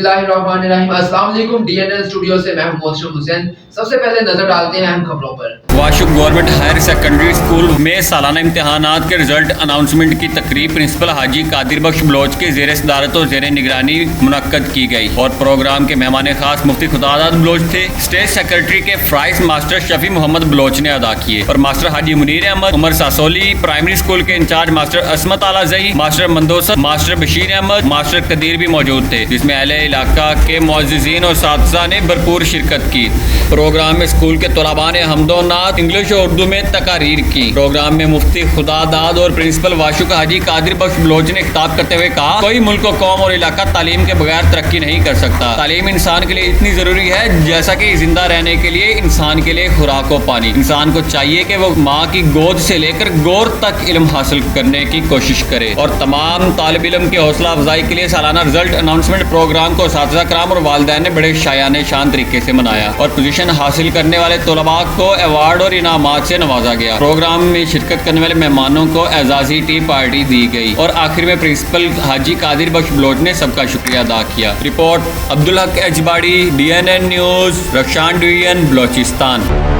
बिस्मिल्लाहिर्रहमानिर्रहीम। अस्सलाम वालेकुम। DNN स्टूडियो से मैं मोहम्मद हुसैन। सबसे पहले नजर डालते हैं अहम खबरों पर। Washuk government higher secondary school में सालाना इम्तहानात के रिजल्ट अनाउंसमेंट की तकरीब प्रिंसिपल हाजी कादिर बख्श बलोच के ज़ेर सदारत और ज़ेर निगरानी मुनक्कद की गई और प्रोग्राम के मेहमान खास मुफ्ती खुदादाद बलोच थे। स्टेट सेक्रेटरी के फ्राइज मास्टर शफी मोहम्मद बलोच ने अदा किए और master Haji Munir Ahmed, Umar Sasoli, primary school के incharge master Asmat Alazai, master Mandost, master Bashir Ahmed, master Qadir भी मौजूद थे, जिसमें अहले इलाका के मुअज़्ज़िज़ीन और साथिज़ा ने भरपूर शिरकत की। प्रोग्राम में स्कूल के तलबा ने हम्दोनात इंग्लिश और उर्दू में तकारीर की। प्रोग्राम में मुफ्ती खुदादाद और प्रिंसिपल वाशुक हाजी कादिर बख्श बलोच ने खिताब करते हुए कहा, कोई मुल्क, कौम और इलाका तालीम के बगैर तरक्की नहीं कर सकता। तालीम इंसान के लिए इतनी ज़रूरी है जैसा कि जिंदा रहने के लिए इंसान के लिए खुराक व पानी। इंसान को चाहिए कि वो माँ की गोद से लेकर गोर तक इल्म हासिल करने की कोशिश करे और तमाम तालिब इल्म की हौसला अफजाई के लिए सालाना रिजल्ट अनाउंसमेंट प्रोग्राम को साथिज़ा कराम और वालिदैन ने बड़े शायाने शान तरीके से मनाया और पोजीशन हासिल करने वाले तलबा को अवार्ड और इनामात से नवाजा गया। प्रोग्राम में शिरकत करने वाले मेहमानों को एजाजी टी पार्टी दी गई और आखिर में प्रिंसिपल हाजी कादिर बख्श बलोच ने सबका शुक्रिया अदा किया। Report Abdul Haq एजबाड़ी, DNN news, रक्षान division, Balochistan.